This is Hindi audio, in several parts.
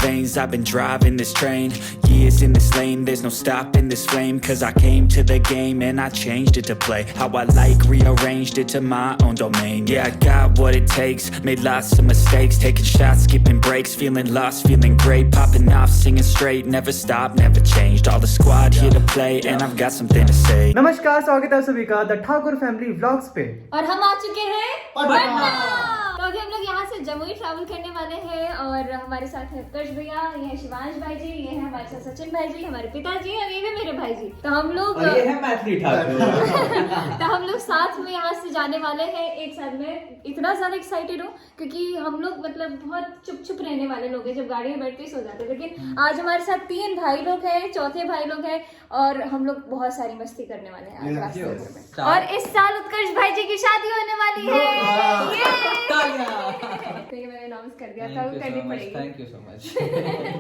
veins, I've been driving this train. Years in this lane, there's no stopping this flame. Cause I came to the game and I changed it to play how I like, rearranged it to my own domain. Yeah, I got what it takes, made lots of mistakes, taking shots, skipping breaks, feeling lost, feeling great, popping off, singing straight, never stopped, never changed. All the squad here to play and I've got something to say. नमस्कार, स्वागत है सभी का द ठाकुर फैमिली व्लॉग्स पे। और हम आ चुके हैं पटना। तो अभी हम लोग यहाँ से जमुई ट्रैवल करने वाले हैं और हमारे साथ है उत्कर्ष भैया, ये है शिवांश भाई जी, ये है हमारे साथ सचिन भाई जी, हमारे पिताजी और ये भी मेरे भाई जी। तो हम लोग ये है मैथिली ठाकुर। तो हम लोग साथ में यहाँ से जाने वाले हैं एक साथ में। इतना ज्यादा एक्साइटेड हूँ क्योंकि हम लोग मतलब बहुत चुप चुप रहने वाले लोग हैं, जब गाड़ी में बैठते ही सो जाते हैं। लेकिन आज हमारे साथ 3 भाई लोग हैं, चौथे भाई लोग हैं और हम लोग बहुत सारी मस्ती करने वाले हैं आज रास्ते में। और इस साल उत्कर्ष भाई जी की शादी होने वाली है। मैंने अनाउंस कर दिया था, करनी पड़ेगी। Thank you so much.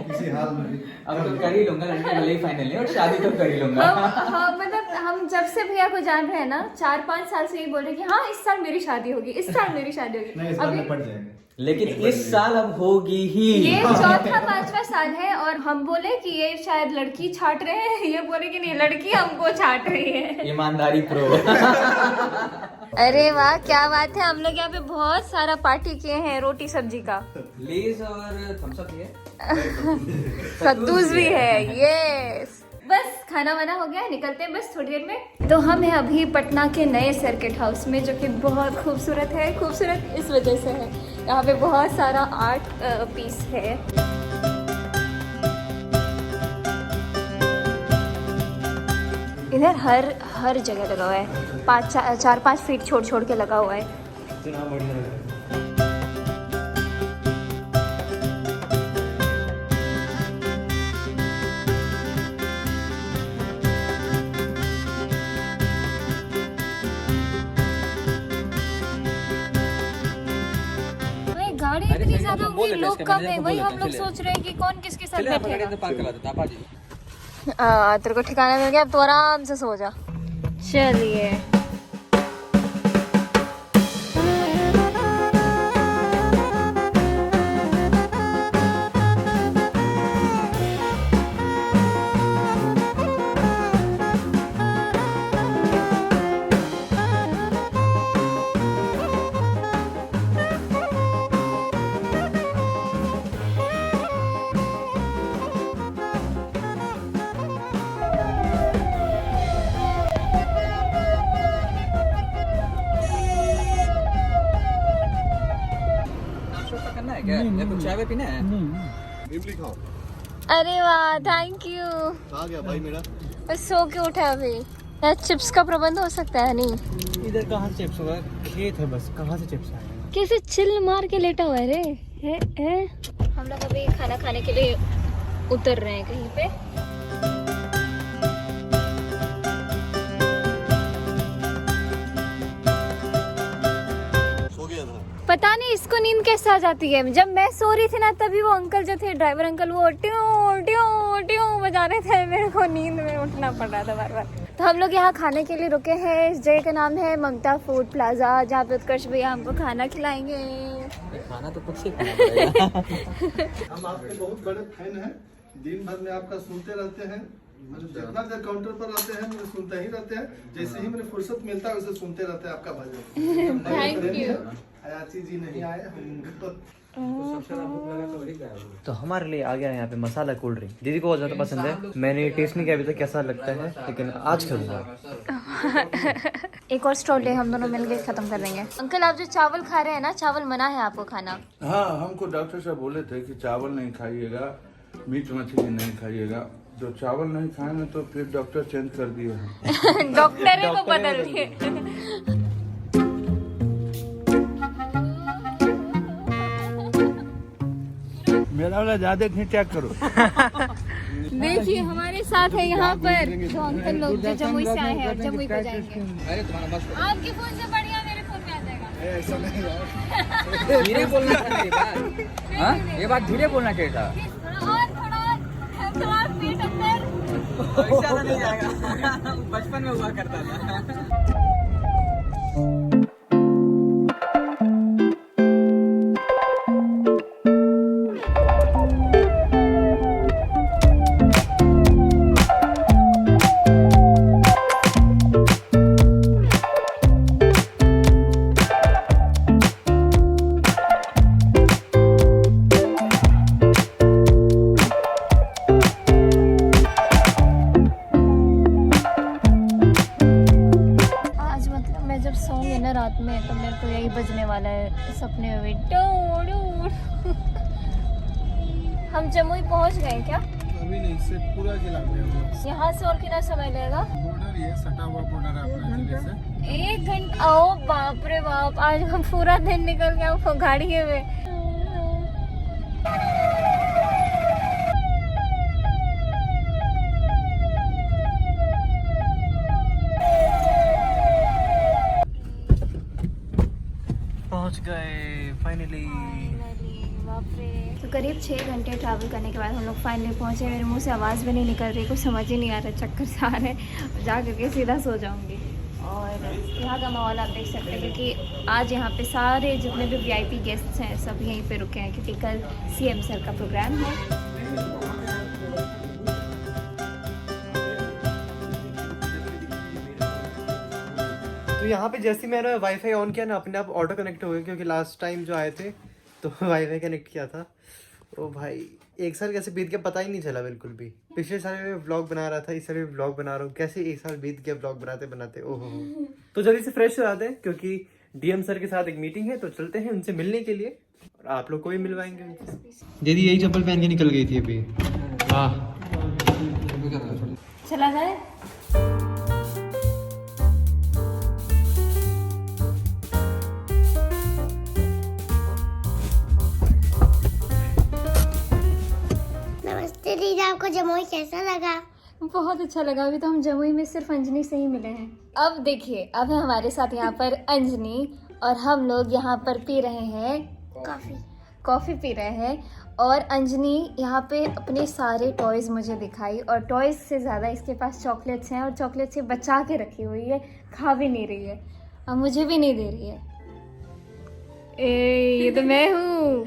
किसी हाल में भी अब तो कर ही लूंगा, लड़के वाले फाइनली, और शादी तो कर ही लूंगा। हाँ, मतलब हम जब से भैया को जान रहे हैं ना, 4-5 साल से यही बोल रहे हैं कि हाँ इस साल मेरी शादी होगी, इस साल मेरी शादी होगी। अभी पड़ जाएंगे, लेकिन इस साल अब होगी ही। ये 4था-5वां साल है और हम बोले कि ये शायद लड़की छाट रहे हैं, ये बोले कि नहीं लड़की हमको छाट रही है। ईमानदारी प्रो। अरे वाह क्या बात है, हम लोग यहाँ पे बहुत सारा पार्टी किए हैं रोटी सब्जी का। लेज और थम्स अप भी है, कद्दूस भी है। यस, बस खाना वाना हो गया, निकलते हैं बस थोड़ी देर में। तो हम हैं अभी पटना के नए सर्किट हाउस में, जो कि बहुत खूबसूरत है। खूबसूरत इस वजह से है, यहाँ पे बहुत सारा आर्ट पीस है। इधर हर जगह लगा हुआ है, 4-5 फीट छोड़ के लगा हुआ है। गाड़ी इतनी ज्यादा हुई, लोग कम है, वही हम लोग सोच रहे हैं कि कौन किसके साथ बैठेगा। तेरे को ठिकाना मिल गया, अब तो आराम से सो जा। चलिए या कुछ चाय पीना है? इमली खाओ। अरे वाह, थैंक यू। कहाँ गया भाई मेरा? बस सो के उठा अभी। यार चिप्स का प्रबंध हो सकता है? नहीं, इधर कहाँ से चिप्स होगा? खेत है बस, कहाँ से चिप्स आएगा? कैसे चिल मार के लेटा हुआ है रे। है? हम लोग अभी खाना खाने के लिए उतर रहे हैं कहीं पे। पता नहीं इसको नींद कैसे आ जाती है। जब मैं सो रही थी ना, तभी वो अंकल जो थे, ड्राइवर अंकल, वो ट्यूं ट्यूं ट्यूं बजा रहे थे। मेरे को नींद में उठना पड़ रहा था बार बार। तो हम लोग यहाँ खाने के लिए रुके हैं। इस जगह का नाम है ममता फूड प्लाजा, जहाँ पे उत्कर्ष भैया हमको खाना खिलाएंगे। खाना तो कुछ ही खाना पड़ेगा। हम आपके बहुत बड़े फैन हैं, दिन भर में आपका सुनते रहते हैं। जितना देर काउंटर पर रहते हैं मुझे सुनते ही रहते हैं। जैसे ही मुझे फुर्सत मिलता है वैसे सुनते रहते हैं आपका भजन। Thank you. अयाची जी नहीं आए, तो हमारे लिए आ गया यहाँ पे मसाला कोल्ड ड्रिंक। दीदी को बहुत ज्यादा पसंद है, मैंने टेस्ट नहीं किया अभी तक कैसा लगता है, लेकिन आज करूँगा। एक और स्ट्रॉ ले, हम दोनों मिलके खत्म कर देंगे। अंकल आप जो चावल खा रहे हैं ना, चावल मना है आपको खाना। हाँ, हमको डॉक्टर साहब बोले थे कि चावल नहीं खाइएगा, मीट मछली नहीं खाइएगा। जो चावल नहीं खाएंगे तो फिर डॉक्टर चेंज कर दिए हैं। डॉक्टर को बदल दिए। मेरा वाला ज्यादा नहीं चेक करो। देखिए हमारे साथ है यहाँ पर जो अंकल लोग जो जमुई से आए हैं और जमुई को जाएंगे। अरे तुम्हारा मस्त आपके फोन से बढ़िया मेरे फोन में आ जाएगा। ऐसा नहीं यार। धीरे बोलना था ये बात। हाँ, ये बात धीरे बोलना चाहिए था। थोड़ा पेट अंदर। पैसा नहीं जाएगा, बचपन में हुआ करता था। यही बजने वाला है सपने में भी। Do do. हम जमुई पहुंच गए क्या? अभी नहीं, से पूरा जिला में यहाँ से और कितना समय लगेगा? बॉर्डर ये सटा हुआ बॉर्डर है अपना जिले से। 1 घंटा। ओ बाप रे बाप, आज हम पूरा दिन निकल गया गाड़ी में। पहुंच गए फाइनली। तो करीब 6 घंटे ट्रैवल करने के बाद हम लोग फाइनली पहुंचे। मेरे मुंह से आवाज़ भी नहीं निकल रही, कुछ समझ ही नहीं आ रहा, चक्कर से आ रहे हैं। जा करके सीधा सो जाऊंगी। और यहाँ का माहौल आप देख सकते हैं क्योंकि आज यहाँ पे सारे जितने भी VIP गेस्ट्स हैं सब यहीं पे रुके हैं क्योंकि कल CM सर का प्रोग्राम है। तो यहाँ पे जैसे ही मैंने वाईफाई ऑन किया ना, अपने आप ऑटो कनेक्ट हो गया क्योंकि लास्ट टाइम जो आए थे तो वाईफाई कनेक्ट किया था। ओ भाई 1 साल कैसे बीत गया पता ही नहीं चला बिल्कुल भी। पिछले साल में व्लॉग बना रहा था, इस साल भी व्लॉग बना रहा हूँ, कैसे 1 साल बीत गया व्लॉग बनाते बनाते। ओहो। तो जल्दी से फ्रेश हो जाते हैं क्योंकि DM सर के साथ एक मीटिंग है, तो चलते हैं उनसे मिलने के लिए और आप लोग को भी मिलवाएंगे उनसे। दीदी यही चप्पल पहन के निकल गई थी अभी। वाह। चला जाए। नमस्ते दीदी, आपको जमुई कैसा लगा? बहुत अच्छा लगा। अभी तो हम जमुई में सिर्फ अंजनी से ही मिले हैं। अब देखिए, अब है हमारे साथ यहाँ पर अंजनी और हम लोग यहाँ पर पी रहे हैं कॉफ़ी पी रहे हैं। और अंजनी यहाँ पे अपने सारे टॉयज़ मुझे दिखाई और टॉयज़ से ज़्यादा इसके पास चॉकलेट्स हैं और चॉकलेट से बचा के रखी हुई है, खा भी नहीं रही है और मुझे भी नहीं दे रही है। ये तो मैं हूँ,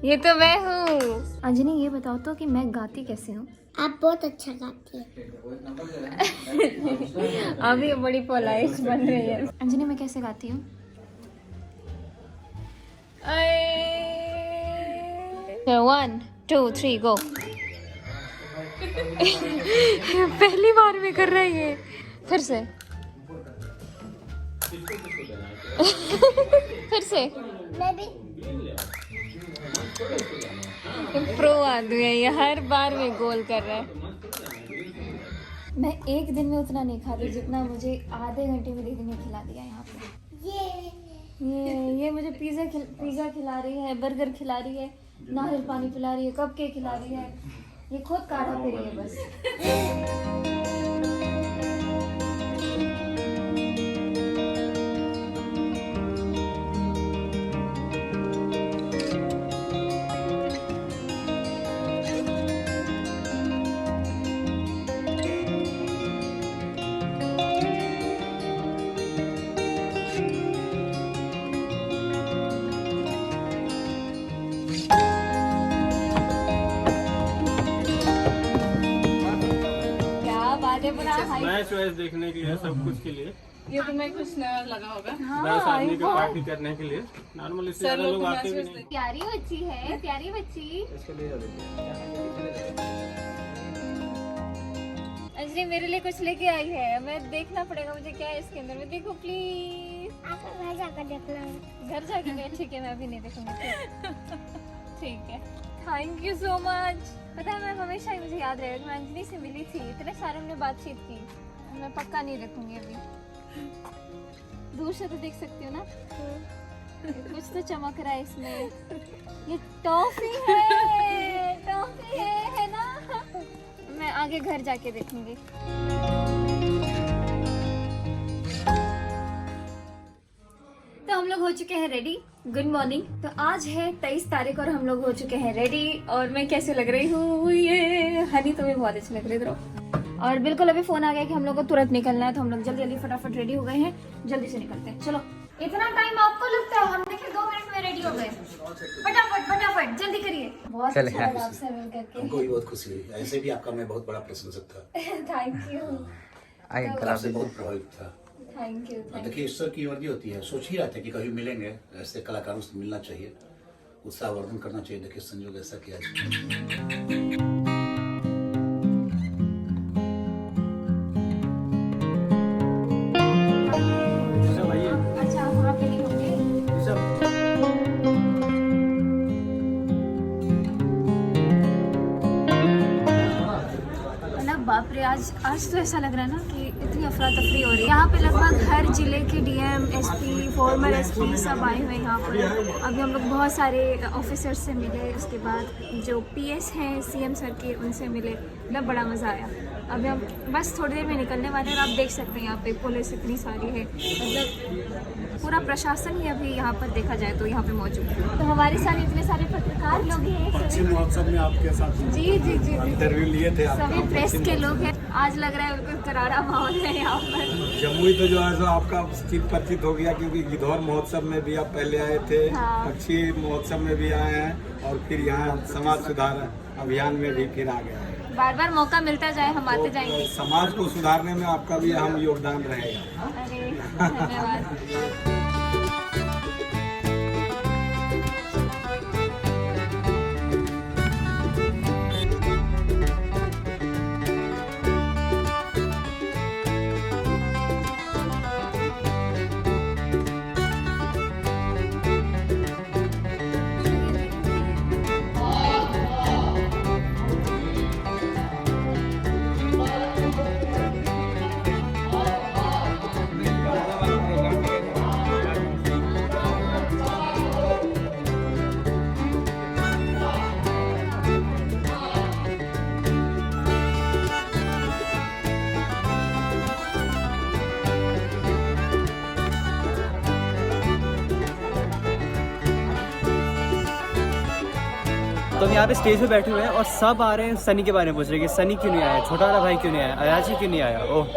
ये तो मैं हूँ। अंजनी ये बताओ तो कि मैं गाती कैसे हूँ? आप बहुत अच्छा गाती हैं। अभी बड़ी पोलाइट बन रही है। अंजनी मैं कैसे गाती हूँ? 1 2 3 गो। पहली बार में कर रहा है ये। फिर से फिर से। मैं भी प्रो आदमी है ये, हर बार में गोल कर रहा है। मैं एक दिन में उतना नहीं खाती जितना मुझे आधे घंटे में दीदी ने खिला दिया यहाँ पे। ये मुझे पिज़्ज़ा खिला रही है, बर्गर खिला रही है, नारियल पानी पिला रही है, कपकेक खिला रही है, ये खुद काढ़ा पी रही है बस। मैच वैच देखने के लिए, सब कुछ के लिए। ये तो मैं कुछ नया लगा होगा। 10 आदमी को पार्टी करने के लिए नॉर्मल इससे ज्यादा लोग आते भी नहीं। प्यारी बच्ची है, प्यारी बच्ची। अंजलि मेरे लिए कुछ लेके आई है, मैं देखना पड़ेगा मुझे क्या है इसके अंदर में। देखो प्लीज। आप घर जाकर देखना। घर जाके गए, ठीक है मैं अभी नहीं देखूंगी। ठीक है, थैंक यू सो मच। पता है मैं हमेशा ही मुझे याद रहेगा, मैं अंजलि से मिली थी, इतने सारे हमने बातचीत की। मैं पक्का नहीं रखूंगी अभी। दूर से तो देख सकती हो ना, कुछ तो चमक रहा है इसमें। ये टॉफी है ना? मैं आगे घर जाके देखूंगी। तो हम लोग हो चुके हैं रेडी। Good morning. तो आज है 23 तारीख और हम लोग हो चुके हैं रेडी। और मैं कैसे लग रही हूँ? ये हनी तुम्हें बहुत अच्छी लग रही है। और बिल्कुल अभी फोन आ गया कि हम लोग को तुरंत निकलना है, तो हम लोग जल्दी जल्दी फटाफट रेडी हो गए हैं, जल्दी से निकलते हैं। चलो। इतना टाइम आपको लगता है? हम देखिए 2 मिनट में रेडी हो गए। फटाफट जल्दी करिए। बहुत अच्छा लगा आपसे मिल करके। हमको भी बहुत खुशी हुई। ऐसे भी आपका मैं बहुत बड़ा प्रशंसक था। Thank you. आपसे बहुत प्रभावित था। Thank you. देखिए ईश्वर की मर्जी होती है। सोच ही रहे थे कि कभी मिलेंगे, ऐसे कलाकारों से मिलना चाहिए, उत्साहवर्धन करना चाहिए। देखिए संजोग ऐसा किया। अच्छा वहाँ पे नहीं होंगे। आज तो ऐसा लग रहा है ना कि इतनी अफरा तफरी हो रही है। यहाँ पे लगभग हर जिले के डीएम, एसपी, फॉर्मर एसपी सब आए हुए हैं यहाँ पर। अभी हम लोग बहुत सारे ऑफिसर्स से मिले, उसके बाद जो पीएस हैं सीएम सर के उनसे मिले, मतलब बड़ा मज़ा आया। अभी हम बस थोड़ी देर में निकलने वाले हैं और आप देख सकते हैं यहाँ पे पुलिस इतनी सारी है, मतलब पूरा प्रशासन ही अभी यहाँ पर देखा जाए तो यहाँ पे मौजूद है। तो हमारे साथ इतने सारे पत्रकार लोग हैं, पक्षी महोत्सव में आपके साथ जी जी जी इंटरव्यू लिए थे सभी प्रेस के लोग हैं। आज लग रहा है बिल्कुल करारा माहौल है यहाँ पर। जमुई तो जो है सो आपका चित परिचित हो गया, क्योंकि गिद्धौर महोत्सव में भी आप पहले आए थे, हाँ। पक्षी महोत्सव में भी आए हैं और फिर यहाँ समाज सुधार अभियान में भी फिर आ गया है। बार बार मौका मिलता जाए हम आते जाएंगे। समाज को सुधारने में आपका भी अहम योगदान रहेगा। अरे धन्यवाद। तो हम यहाँ पे स्टेज पे बैठे हुए हैं और सब आ रहे हैं सनी के बारे में पूछ रहे हैं कि सनी क्यों नहीं आया, छोटा वाला भाई क्यों नहीं आया, अयाची क्यों नहीं आया। ओह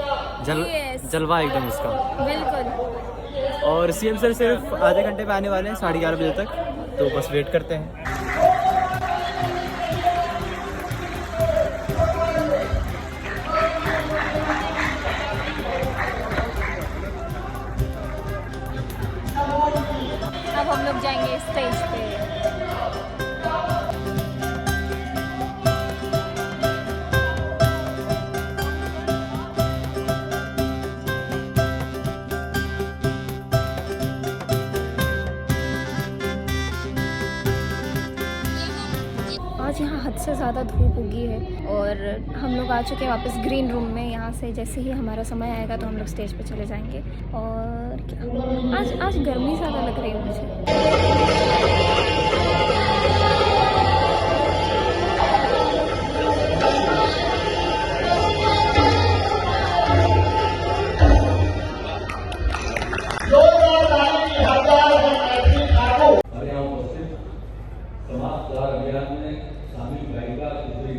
जलवा एकदम इसका। बिल्कुल। और सीएम सर सिर्फ आधे घंटे में आने वाले हैं, 11:30 बजे तक, तो बस वेट करते हैं। अब हम लोग जाएंगे स्टेज पे। आज यहाँ हद से ज़्यादा धूप उगी है और हम लोग आ चुके हैं वापस ग्रीन रूम में। यहाँ से जैसे ही हमारा समय आएगा तो हम लोग स्टेज पे चले जाएंगे। और क्या आज गर्मी ज़्यादा लग रही है मुझे। समाज सुधार अभियान में शामिल गायिका श्री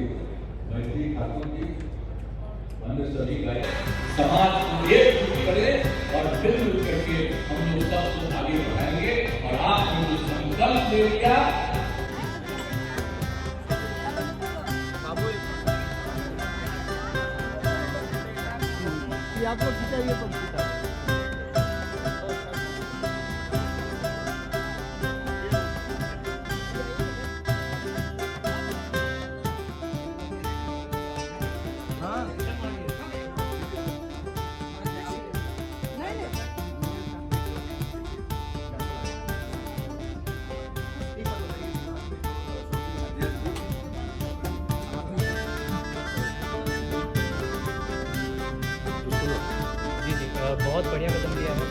मैथिली ठाकुर जी, अन्य सभी गायक समाज को एकजुट करें और मिलजुल करके हम लोग सबको आगे बढ़ाएंगे। और आपने जो संकल्प ले लिया, आप लोग बहुत बढ़िया कदम लिया है।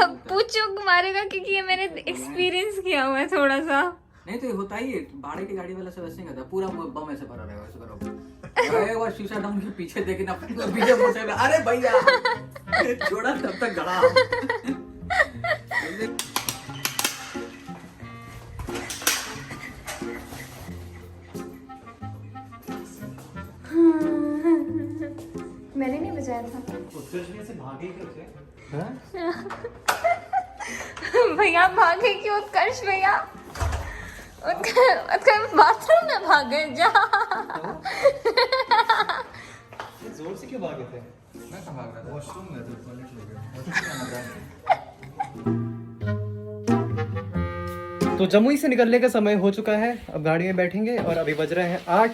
अब पूछो मारेगा क्योंकि ये मैंने एक्सपीरियंस किया हुआ है थोड़ा सा। नहीं तो होता ही है, भाड़े की गाड़ी वाला सब ऐसे करता, पूरा बम ऐसे भरा रहेगा, ऐसे करो अरे वो शीशा डाउन के पीछे देखे ना, पीछे मुझे अरे भैया छोड़ा तब तक गड़ा। मैंने नहीं बजाया था। से भागे कैसे? भैया भागे क्यों उत्कर्ष भैया? उत्कर्ष बाथरूम में भागे जा। जोर से क्यों भागे थे? मैं कहाँ भाग रहा था? वॉशरूम में तो टॉयलेट हो गया। तो जमुई से निकलने का समय हो चुका है, अब गाड़ी में बैठेंगे और अभी बज रहे हैं 8,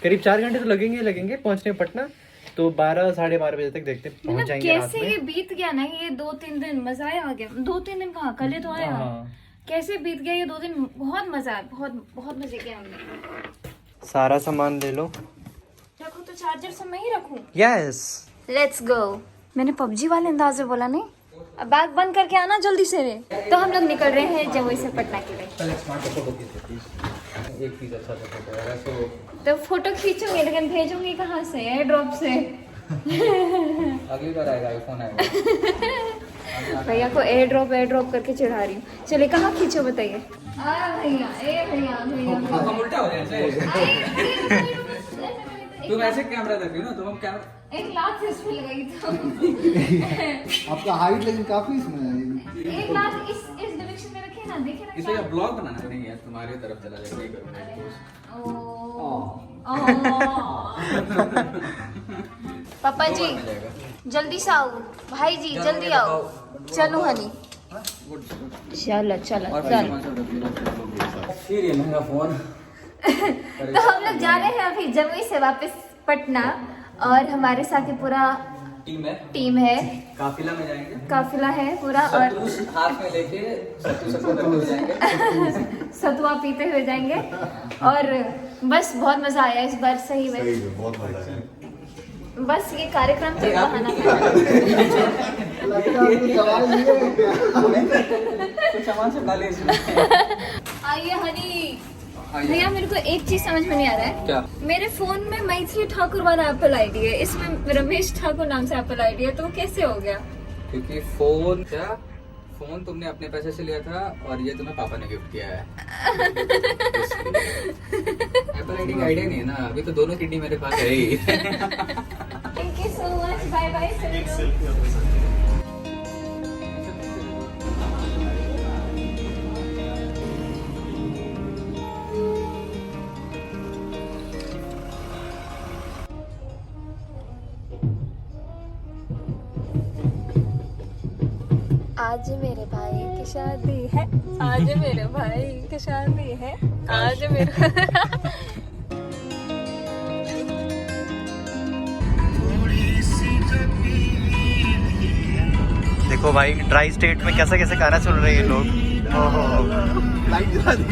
करीब 4 घंटे तो लगेंगे पहुंचने पटना। तो 12 साढ़े 12 बजे तक देखते पहुंच मतलब जाएंगे रात कैसे में। ये बीत गया ना, ये 2-3 दिन मजा आ गया। 2-3 दिन कहाँ, कल ही तो आया। हाँ, कैसे बीत गया ये 2 दिन, बहुत मजा आया, बहुत बहुत मजे किए हमने। सारा सामान ले लो। रखो तो चार्जर सब मैं ही रखूं? यस। Let's go. मैंने पबजी वाले अंदाज में बोला नहीं। अब बैग बंद करके आना जल्दी से रे। तो हम लोग निकल रहे हैं जमुई से पटना के लिए। एक चीज अच्छा सा फोटो है तो तो फोटो खींचूंगी लेकिन भेजूंगी कहाँ से? एयर ड्रॉप से। अगली बार आएगा, आईफोन आएगा। भैया को एयर ड्रॉप करके चढ़ा रही हूँ। चलिए कहाँ खींचो बताइए। भैया भैया हम उल्टा हो रहे हैं। तुम ऐसे कैमरा देख रही हो ना, तो हम कैमरा 1 लाख से इस पे लगाई था। आपका हाइट लेकिन काफी इसमें है। 1 लाख इस डायरेक्शन में रखे ना, देखे ना। इसे ब्लॉग बनाना नहीं है, तुम्हारी तरफ चला जाएगा, नहीं करूँगा। पापा जी जल्दी से आओ, भाई जी जल्दी आओ। चलो हनी, चलो चलो चलो। फिर ये महंगा फोन। तो हम लोग जा रहे हैं अभी जमुई से वापस पटना, और हमारे साथ ही पूरा टीम है। काफिला में जाएंगे, काफिला है पूरा, और हाथ में लेके सत्तू जाएंगे, सतुआ पीते हुए जाएंगे। और बस बहुत मजा आया इस बार, सही में बहुत मजा। बस ये कार्यक्रम तो बहाना कुछ सामान से डाले इसमें। आइए हनी। भैया मेरे को एक चीज समझ में नहीं आ रहा है। क्या? मेरे फोन में मैथिली ठाकुर वाला एप्पल आईडी है, इसमें रमेश ठाकुर नाम से एप्पल आईडी है, तो कैसे हो गया? क्योंकि फोन तुमने अपने पैसे से लिया था और ये तुम्हें पापा ने गिफ्ट किया है। एप्पल आईडी का आइडिया नहीं है ना, अभी तो दोनों किडनी मेरे पास है ही। Thank you so much, bye bye. आज मेरे भाई की शादी है, आज मेरे भाई की शादी है, आज मेरे। देखो भाई ड्राई स्टेट में कैसे कैसे गाना सुन रहे हैं लोग। लाइट जला दी।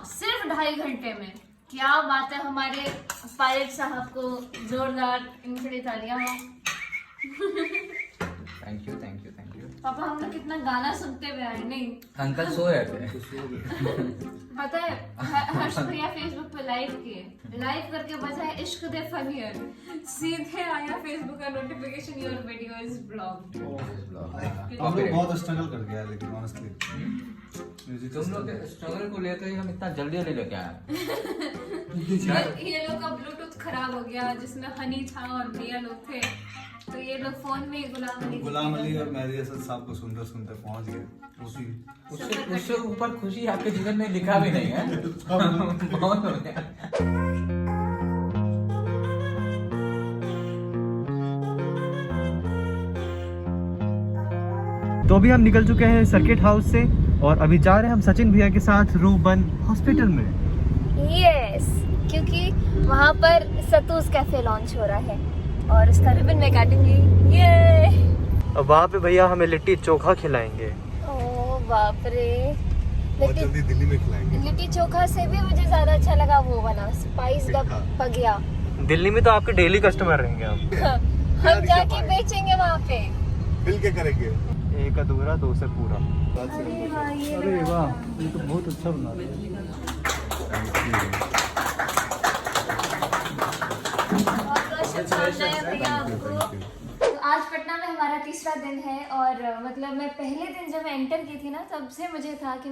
सिर्फ 2.5 घंटे में। क्या बात है, हमारे पायलट साहब को जोरदार इनके लिए तालियां। Thank you. पापा हम लोग कितना गाना सुनते हुए आए। नहीं अंकल सो रहे थे। पता है हर्ष भैया फेसबुक पे लाइव किए, लाइव करके बजाय इश्क दे फनियर सीधे आया फेसबुक का notification, your video is blocked. बहुत स्ट्रगल कर गया लेकिन ऑनेस्टली तुम लोग स्ट्रगल को लेकर हम इतना जल्दी लेके आए। ये लोग का ब्लूटूथ खराब हो गया जिसमें हनी था और भैया लोग थे, तो ये लोग फोन में गुलाम अली और मेहदी हसन साहब को सुनते सुनते पहुंच गए। उससे ऊपर खुशी आपके जीवन में लिखा भी नहीं है। बहुत हो गया। तो अभी हम निकल चुके हैं सर्किट हाउस से, और अभी जा रहे हैं हम सचिन भैया के साथ रूबन हॉस्पिटल में। यस, क्योंकि वहाँ पर सतूस कैफे लॉन्च हो रहा है और उसका रिबन मैं काटूंगी। ये अब वहाँ पे भैया हमें लिट्टी चोखा खिलाएंगे। ओ बाप रे, जल्दी दिल्ली में खिलाएंगे। लिट्टी चोखा से भी मुझे ज्यादा अच्छा लगा वो वाला स्पाइस पगिया। दिल्ली में तो आपके डेली कस्टमर रहेंगे हम जाके बेचेंगे वहाँ पे, मिल के करेंगे। 1 अधूरा 2 से पूरा। अरे वाह, ये तो बहुत अच्छा बना रहे हैं। तो आज पटना में हमारा तीसरा दिन है, और मतलब मैं पहले दिन जब मैं एंटर की थी ना, तब से मुझे था कि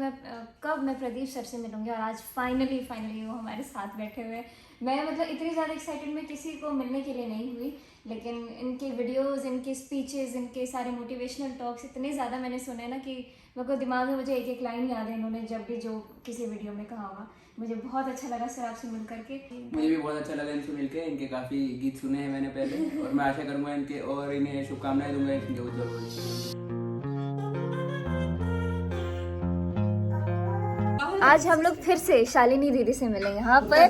कब मैं प्रदीप सर से मिलूंगी, और आज फाइनली वो हमारे साथ बैठे हुए। मैं मतलब इतनी ज़्यादा एक्साइटेड में किसी को मिलने के लिए नहीं हुई, लेकिन इनके वीडियोस, इनके स्पीचेस, इनके सारे मोटिवेशनल टॉक्स इतने ज़्यादा मैंने सुने ना कि मेरे को दिमाग में मुझे एक लाइन याद है इन्होंने जब भी जो किसी वीडियो में कहा होगा। मुझे बहुत अच्छा लगा सर आपसे मिल करके। मुझे भी बहुत अच्छा लगा इनसे मिलके। इनके काफी गीत सुने हैं मैंने पहले, और मैं आशा करूंगा इनके, और इन्हें शुभकामनाएं दूंगा इनके उज्जवल भविष्य। आज हम लोग फिर से शालिनी दीदी से मिले यहाँ पर,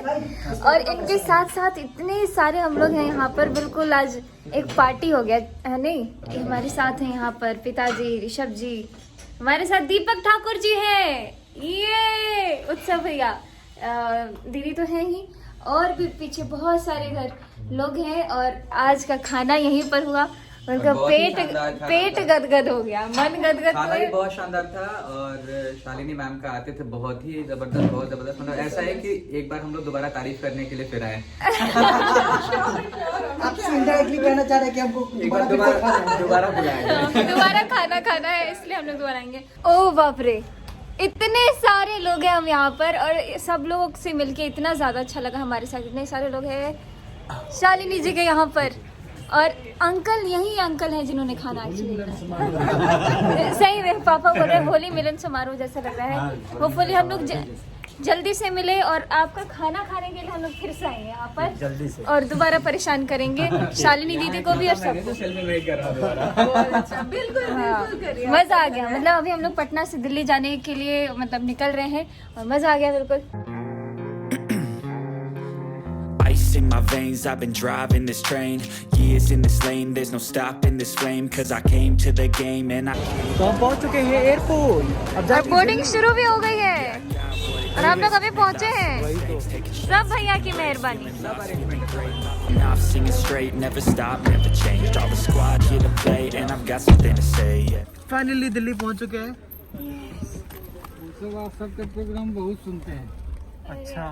और इनके साथ साथ इतने सारे हम लोग हैं यहाँ पर। बिल्कुल आज एक पार्टी हो गया है, नहीं कि हमारे साथ हैं यहाँ पर पिताजी, ऋषभ जी, हमारे साथ दीपक ठाकुर जी हैं, ये उत्सव भैया, दीदी तो है ही, और भी पीछे बहुत सारे घर लोग हैं। और आज का खाना यहीं पर हुआ, उनका पेट गदगद हो गया, मन गदगद। खाना भी बहुत शानदार था, और शालिनी मैम का आते थे बहुत ही जबरदस्त, बहुत जबरदस्त। मतलब ऐसा है कि एक बार हम लोग दोबारा तारीफ करने के लिए फिर आए। आपसे इनडायरेक्टली कहना चाह रहे हैं कि हमको एक बार दोबारा बुलाया, दोबारा खाना है, इसलिए हम लोग दोबारा आएंगे। ओ बाप रे, इतने सारे लोग हैं हम यहाँ पर, और सब लोगों से मिलके इतना ज्यादा अच्छा लगा। हमारे साथ इतने सारे लोग हैं शालिनी जी के यहाँ पर, और अंकल, यही अंकल हैं जिन्होंने खाना सही में पापा बोल रहे होली मिलन समारोह जैसा लग रहा है। होपफुली हम लोग जल्दी से मिले, और आपका खाना खाने के लिए हम लोग फिर से आएंगे यहाँ पर जल्दी से, और दोबारा परेशान करेंगे शालिनी दीदी को भी और सबको। बिल्कुल मजा आ गया। मतलब अभी हम लोग पटना से दिल्ली जाने के लिए मतलब निकल रहे हैं, और मजा आ गया बिल्कुल। Ice in my veins, I've been driving this train. Years in this lane, there's no stopping this flame. Cause I came to the game and I तो हम पहुंच चुके हैं एयरपोर्ट। अब बोर्डिंग शुरू भी हो गई है, और हम लोग अभी पहुंचे हैं। सब भैया की मेहरबानी। Now singing straight, never stopped, never changed. All the squad here to play and I've got something to say. Yeah. Finally Delhi पहुंच चुके हैं। आप सबके प्रोग्राम बहुत सुनते हैं। अच्छा